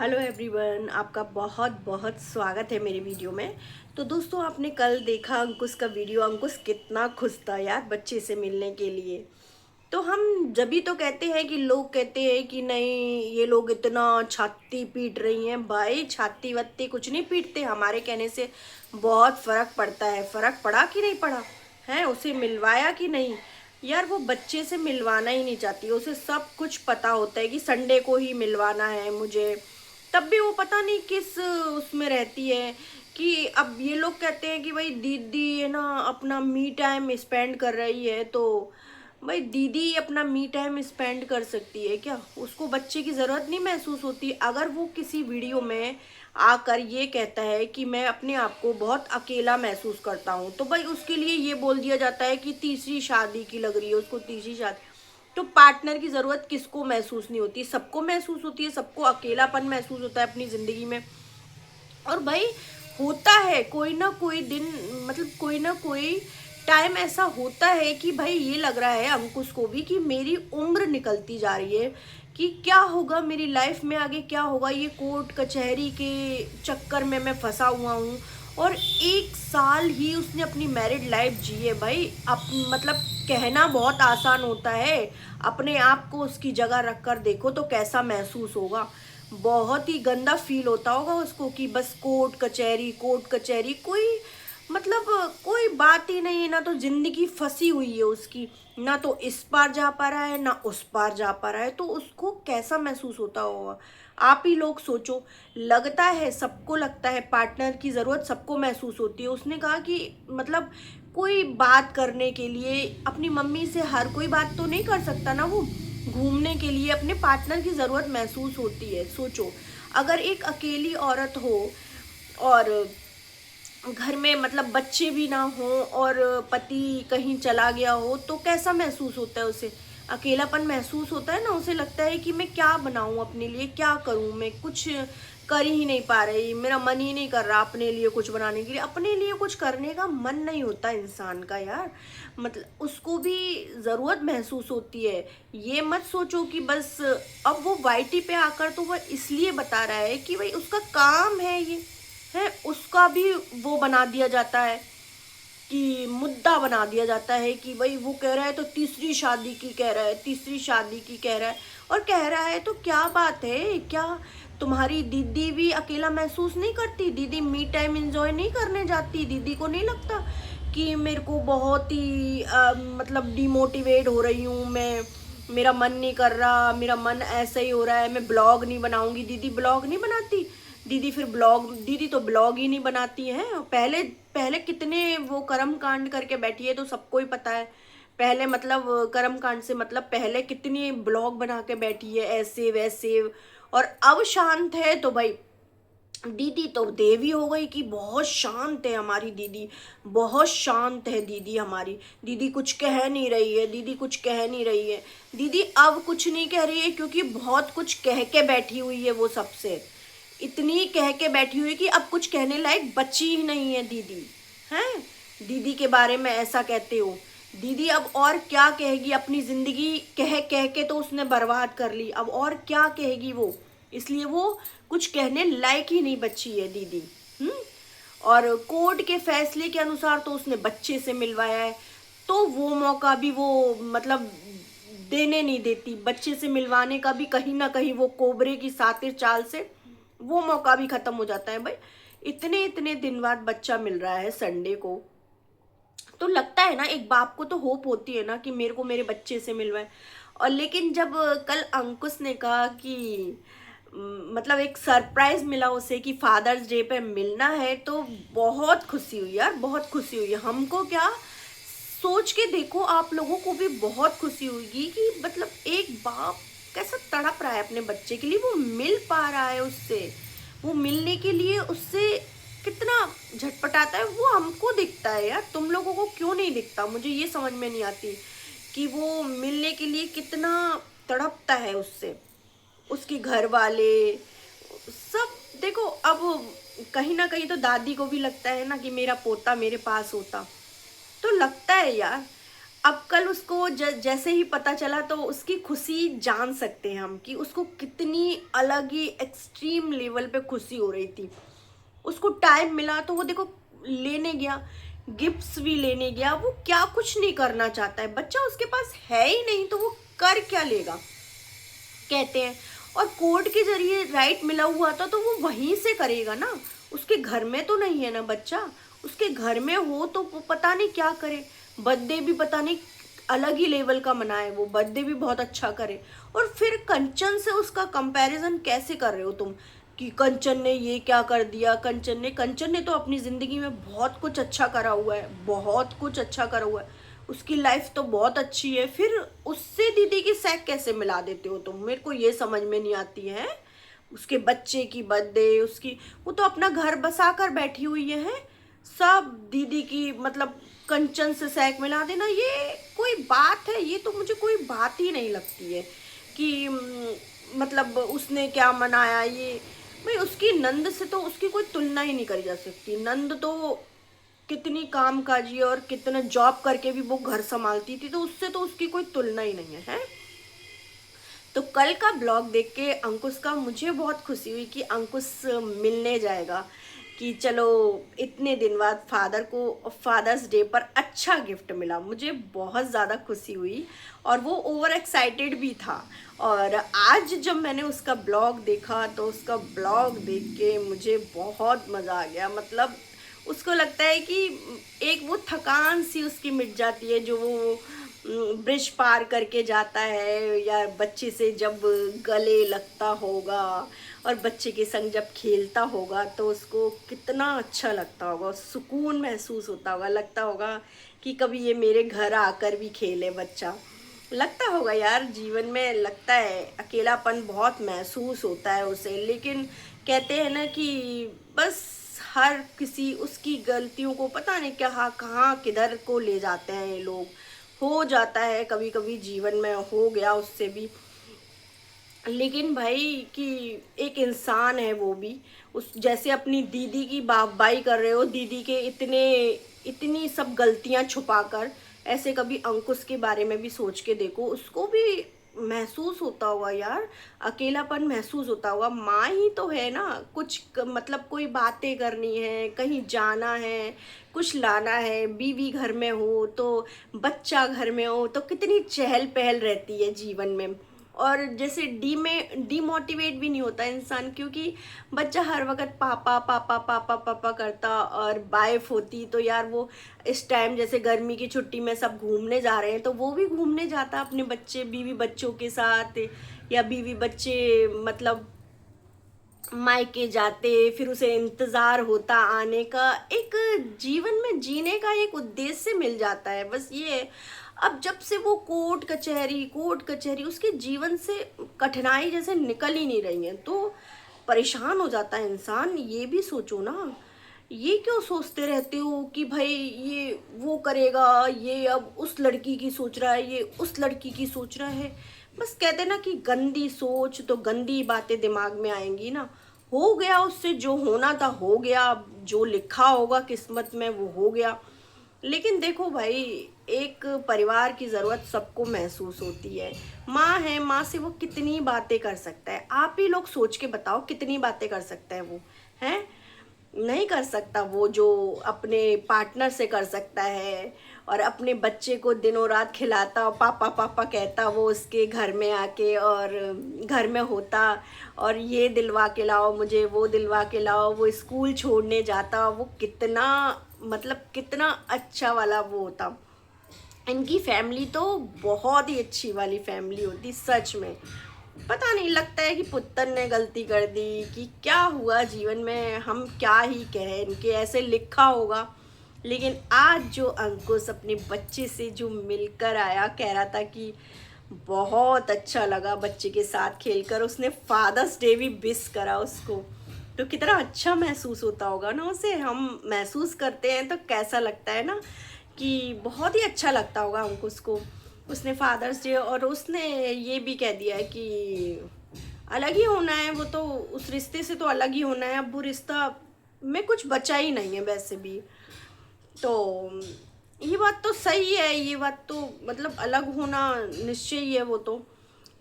Hello everyone, आपका बहुत बहुत स्वागत है मेरे वीडियो में। तो दोस्तों, आपने कल देखा अंकुश का वीडियो। अंकुश कितना खुश था यार बच्चे से मिलने के लिए। तो हम जब भी तो कहते हैं कि लोग कहते हैं कि नहीं, ये लोग इतना छाती पीट रही हैं। भाई छाती वत्ती कुछ नहीं पीटते, हमारे कहने से बहुत फर्क पड़ता है। फर्क पड़ा कि नहीं पड़ा है? उसे मिलवाया कि नहीं? यार वो बच्चे से मिलवाना ही नहीं चाहती, उसे सब कुछ पता होता है कि संडे को ही मिलवाना है मुझे। तब भी वो पता नहीं किस उसमें रहती है कि अब ये लोग कहते हैं कि भाई दीदी है ना अपना मी टाइम स्पेंड कर रही है। तो भाई दीदी अपना मी टाइम स्पेंड कर सकती है क्या? उसको बच्चे की ज़रूरत नहीं महसूस होती? अगर वो किसी वीडियो में आकर ये कहता है कि मैं अपने आप को बहुत अकेला महसूस करता हूँ, तो भाई उसके लिए ये बोल दिया जाता है कि तीसरी शादी की लग रही है उसको, तीसरी शादी। तो पार्टनर की ज़रूरत किसको महसूस नहीं होती? सबको महसूस होती है, सबको अकेलापन महसूस होता है अपनी ज़िंदगी में। और भाई होता है कोई ना कोई दिन, मतलब कोई ना कोई टाइम ऐसा होता है कि भाई ये लग रहा है अंकुश को भी कि मेरी उम्र निकलती जा रही है, कि क्या होगा मेरी लाइफ में आगे, क्या होगा। ये कोर्ट कचहरी के चक्कर में मैं फंसा हुआ हूँ। और 1 साल ही उसने अपनी मैरिड लाइफ जी है भाई। मतलब कहना बहुत आसान होता है, अपने आप को उसकी जगह रख कर देखो तो कैसा महसूस होगा। बहुत ही गंदा फील होता होगा उसको कि बस कोर्ट कचहरी, कोर्ट कचहरी, कोई मतलब कोई बात ही नहीं है। ना तो जिंदगी फंसी हुई है उसकी, ना तो इस पार जा पा रहा है ना उस पार जा पा रहा है। तो उसको कैसा महसूस होता होगा? आप ही लोग सोचो। लगता है, सबको लगता है पार्टनर की ज़रूरत सबको महसूस होती है। उसने कहा कि मतलब कोई बात करने के लिए अपनी मम्मी से हर कोई बात तो नहीं कर सकता ना वो। घूमने के लिए अपने पार्टनर की ज़रूरत महसूस होती है। सोचो, अगर एक अकेली औरत हो और घर में मतलब बच्चे भी ना हो और पति कहीं चला गया हो, तो कैसा महसूस होता है उसे? अकेलापन महसूस होता है ना। उसे लगता है कि मैं क्या बनाऊं अपने लिए, क्या करूं, मैं कुछ कर ही नहीं पा रही, मेरा मन ही नहीं कर रहा अपने लिए कुछ बनाने के लिए। अपने लिए कुछ करने का मन नहीं होता इंसान का यार। मतलब उसको भी ज़रूरत महसूस होती है। ये मत सोचो कि बस अब वो वाईटी पे आकर तो वह इसलिए बता रहा है कि भाई उसका काम है ये, है उसका भी वो बना दिया जाता है कि मुद्दा बना दिया जाता है कि भाई वो कह रहा है तो तीसरी शादी की कह रहा है, तीसरी शादी की कह रहा है। और कह रहा है तो क्या बात है? क्या तुम्हारी दीदी भी अकेला महसूस नहीं करती? दीदी मी टाइम एंजॉय नहीं करने जाती? दीदी को नहीं लगता कि मेरे को बहुत ही मतलब डिमोटिवेट हो रही हूँ मैं, मेरा मन नहीं कर रहा, मेरा मन ऐसा ही हो रहा है, मैं ब्लॉग नहीं बनाऊंगी? दीदी ब्लॉग नहीं बनाती? दीदी फिर ब्लॉग, दीदी तो ब्लॉग ही नहीं बनाती है। पहले पहले कितने वो कर्म कांड करके बैठी है तो सबको ही पता है। पहले मतलब कर्म कांड से मतलब पहले कितनी ब्लॉग बना के बैठी है ऐसे वैसे। और अब शांत है तो भाई दीदी तो देवी हो गई कि बहुत शांत है हमारी दीदी, बहुत शांत है दीदी हमारी। दीदी कुछ कह नहीं रही है, दीदी कुछ कह नहीं रही है। दीदी अब कुछ नहीं कह रही है क्योंकि बहुत कुछ कह के बैठी हुई है वो सबसे। इतनी कह के बैठी हुई है कि अब कुछ कहने लायक बची ही नहीं है दीदी। हैं? दीदी के बारे में ऐसा कहते हो? दीदी अब और क्या कहेगी? अपनी जिंदगी कह कह के तो उसने बर्बाद कर ली, अब और क्या कहेगी वो? इसलिए वो कुछ कहने लायक ही नहीं बची है दीदी। हम्म। और कोर्ट के फैसले के अनुसार तो उसने बच्चे से मिलवाया है, तो वो मौका भी वो मतलब देने नहीं देती। बच्चे से मिलवाने का भी कहीं ना कहीं वो कोबरे की सातिर चाल से वो मौका भी खत्म हो जाता है भाई। इतने इतने दिन बाद बच्चा मिल रहा है संडे को, तो लगता है ना, एक बाप को तो होप होती है ना कि मेरे को मेरे बच्चे से मिलवाए। और लेकिन जब कल अंकुश ने कहा कि मतलब एक सरप्राइज मिला उसे कि फादर्स डे पे मिलना है, तो बहुत खुशी हुई यार, बहुत खुशी हुई। हमको क्या, सोच के देखो, आप लोगों को भी बहुत खुशी होगी कि मतलब एक बाप कैसा तड़प रहा है अपने बच्चे के लिए, वो मिल पा रहा है उससे, वो मिलने के लिए उससे कितना झटपटाता है। वो हमको दिखता है यार, तुम लोगों को क्यों नहीं दिखता? मुझे ये समझ में नहीं आती कि वो मिलने के लिए कितना तड़पता है उससे। उसके घर वाले सब देखो। अब कहीं ना कहीं तो दादी को भी लगता है ना कि मेरा पोता मेरे पास होता, तो लगता है यार। अब कल उसको जैसे ही पता चला तो उसकी खुशी जान सकते हैं हम कि उसको कितनी अलग ही एक्सट्रीम लेवल पे खुशी हो रही थी। उसको टाइम मिला तो वो देखो लेने गया, गिफ्ट्स भी लेने गया। वो क्या कुछ नहीं करना चाहता है बच्चा, उसके पास है ही नहीं तो वो कर क्या लेगा कहते हैं। और कोर्ट के जरिए राइट मिला हुआ था तो वो वहीं से करेगा ना, उसके घर में तो नहीं है ना बच्चा। उसके घर में हो तो वो पता नहीं क्या करे, बर्थडे भी पता नहीं अलग ही लेवल का मनाए, वो बर्थडे भी बहुत अच्छा करे। और फिर कंचन से उसका कंपैरिजन कैसे कर रहे हो तुम कि कंचन ने ये क्या कर दिया। कंचन ने तो अपनी ज़िंदगी में बहुत कुछ अच्छा करा हुआ है, बहुत कुछ अच्छा करा हुआ है, उसकी लाइफ तो बहुत अच्छी है। फिर उससे दीदी की सैक कैसे मिला देते हो तुम, मेरे को ये समझ में नहीं आती है। उसके बच्चे की बर्थडे, उसकी वो तो अपना घर बसा कर बैठी हुई है, सब दीदी की मतलब कंचन से सैक मिला देना, ये कोई बात है? ये तो मुझे कोई बात ही नहीं लगती है कि मतलब उसने क्या मनाया ये। भाई उसकी नंद से तो उसकी कोई तुलना ही नहीं करी जा सकती। नंद तो कितनी कामकाजी और कितना जॉब करके भी वो घर संभालती थी, तो उससे तो उसकी कोई तुलना ही नहीं है। तो कल का ब्लॉग देख के अंकुश का मुझे बहुत खुशी हुई कि अंकुश मिलने जाएगा, कि चलो इतने दिन बाद फादर को फादर्स डे पर अच्छा गिफ्ट मिला, मुझे बहुत ज़्यादा खुशी हुई और वो ओवर एक्साइटेड भी था। और आज जब मैंने उसका ब्लॉग देखा तो उसका ब्लॉग देख के मुझे बहुत मज़ा आ गया। मतलब उसको लगता है कि एक वो थकान सी उसकी मिट जाती है जो वो ब्रिज पार करके जाता है या बच्चे से जब गले लगता होगा और बच्चे के संग जब खेलता होगा तो उसको कितना अच्छा लगता होगा, सुकून महसूस होता होगा, लगता होगा कि कभी ये मेरे घर आकर भी खेले बच्चा। लगता होगा यार, जीवन में लगता है, अकेलापन बहुत महसूस होता है उसे। लेकिन कहते हैं ना कि बस हर किसी उसकी गलतियों को पता नहीं क्या कहाँ किधर को ले जाते हैं ये लोग। हो जाता है कभी कभी जीवन में, हो गया उससे भी। लेकिन भाई कि एक इंसान है वो भी, उस जैसे अपनी दीदी की बाई कर रहे हो, दीदी के इतने इतनी सब गलतियां छुपाकर, ऐसे कभी अंकुश के बारे में भी सोच के देखो, उसको भी महसूस होता होगा यार, अकेलापन महसूस होता होगा। माँ ही तो है ना, कुछ मतलब कोई बातें करनी है, कहीं जाना है, कुछ लाना है, बीवी घर में हो तो बच्चा घर में हो तो कितनी चहल पहल रहती है जीवन में। और जैसे डीमोटिवेट भी नहीं होता इंसान, क्योंकि बच्चा हर वक्त पापा पापा पापा पापा करता और वाइफ होती तो यार वो इस टाइम जैसे गर्मी की छुट्टी में सब घूमने जा रहे हैं तो वो भी घूमने जाता अपने बच्चे बीवी बच्चों के साथ, या बीवी बच्चे मतलब मायके जाते, फिर उसे इंतज़ार होता आने का, एक जीवन में जीने का एक उद्देश्य मिल जाता है, बस ये। अब जब से वो कोर्ट कचहरी उसके जीवन से कठिनाई जैसे निकल ही नहीं रही है तो परेशान हो जाता है इंसान। ये भी सोचो ना, ये क्यों सोचते रहते हो कि भाई ये वो करेगा, ये अब उस लड़की की सोच रहा है, ये उस लड़की की सोच रहा है। बस कहते ना कि गंदी सोच तो गंदी बातें दिमाग में आएंगी ना। हो गया, उससे जो होना था हो गया, जो लिखा होगा किस्मत में वो हो गया। लेकिन देखो भाई, एक परिवार की ज़रूरत सबको महसूस होती है। माँ है, माँ से वो कितनी बातें कर सकता है, आप ही लोग सोच के बताओ कितनी बातें कर सकता है वो, हैं? नहीं कर सकता वो जो अपने पार्टनर से कर सकता है। और अपने बच्चे को दिनों रात खिलाता और पापा पापा कहता वो उसके घर में आके और घर में होता और ये दिलवा के लाओ मुझे, वो दिलवा के लाओ, वो स्कूल छोड़ने जाता, वो कितना मतलब कितना अच्छा वाला वो होता। इनकी फैमिली तो बहुत ही अच्छी वाली फैमिली होती सच में। पता नहीं, लगता है कि पुत्र ने गलती कर दी कि क्या हुआ जीवन में, हम क्या ही कहें, इनके ऐसे लिखा होगा। लेकिन आज जो अंकुश अपने बच्चे से जो मिलकर आया, कह रहा था कि बहुत अच्छा लगा बच्चे के साथ खेलकर, उसने फादर्स डे भी विश करा उसको, तो कितना अच्छा महसूस होता होगा ना उसे। हम महसूस करते हैं तो कैसा लगता है ना कि बहुत ही अच्छा लगता होगा अंकुश को। उसने फादर्स डे और उसने ये भी कह दिया है कि अलग ही होना है, वो तो उस रिश्ते से तो अलग ही होना है, अब वो रिश्ता में कुछ बचा ही नहीं है वैसे भी। तो ये बात तो सही है, ये बात तो मतलब अलग होना निश्चय ही है वो तो।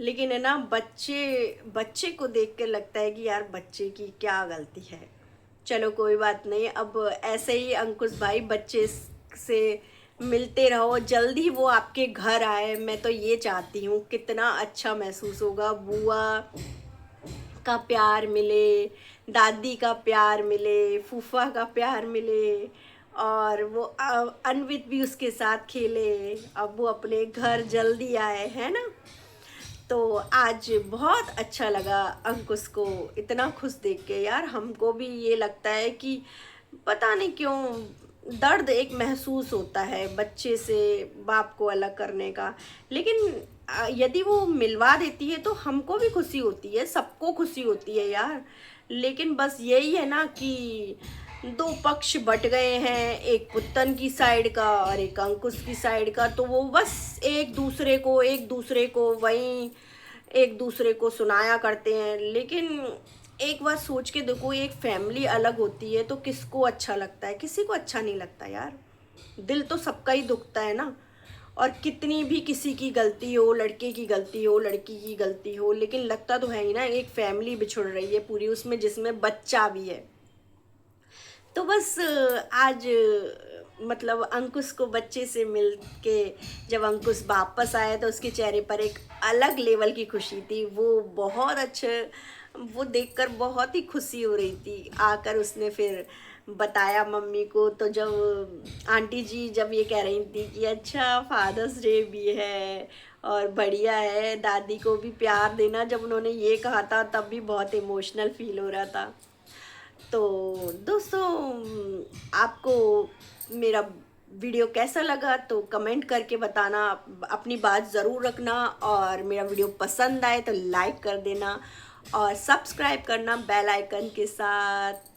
लेकिन है ना, बच्चे बच्चे को देख के लगता है कि यार बच्चे की क्या गलती है। चलो कोई बात नहीं, अब ऐसे ही अंकुश भाई बच्चे से मिलते रहो, जल्दी वो आपके घर आए, मैं तो ये चाहती हूँ। कितना अच्छा महसूस होगा, बुआ का प्यार मिले, दादी का प्यार मिले, फूफा का प्यार मिले, और वो अन्वित भी उसके साथ खेले। अब वो अपने घर जल्दी आए, है ना। तो आज बहुत अच्छा लगा अंकुश को इतना खुश देख के। यार हमको भी ये लगता है कि पता नहीं क्यों दर्द एक महसूस होता है बच्चे से बाप को अलग करने का। लेकिन यदि वो मिलवा देती है तो हमको भी खुशी होती है, सबको खुशी होती है यार। लेकिन बस यही है ना कि दो पक्ष बट गए हैं, एक पुत्तन की साइड का और एक अंकुश की साइड का। तो वो बस एक दूसरे को वहीं एक दूसरे को सुनाया करते हैं। लेकिन एक बार सोच के देखो, एक फैमिली अलग होती है तो किसको अच्छा लगता है? किसी को अच्छा नहीं लगता यार। दिल तो सबका ही दुखता है ना। और कितनी भी किसी की गलती हो, लड़के की गलती हो, लड़की की गलती हो, लेकिन लगता तो है ही ना, एक फैमिली बिछुड़ रही है पूरी, उसमें जिसमें बच्चा भी है। तो बस आज मतलब अंकुश को बच्चे से मिल के जब अंकुश वापस आया तो उसके चेहरे पर एक अलग लेवल की खुशी थी। वो बहुत अच्छे, वो देखकर बहुत ही खुशी हो रही थी। आकर उसने फिर बताया मम्मी को। तो जब आंटी जी जब ये कह रही थी कि अच्छा फादर्स डे भी है और बढ़िया है, दादी को भी प्यार देना, जब उन्होंने ये कहा था तब भी बहुत इमोशनल फील हो रहा था। तो दोस्तों, आपको मेरा वीडियो कैसा लगा तो कमेंट करके बताना, अपनी बात ज़रूर रखना। और मेरा वीडियो पसंद आए तो लाइक कर देना और सब्सक्राइब करना बेल आइकन के साथ।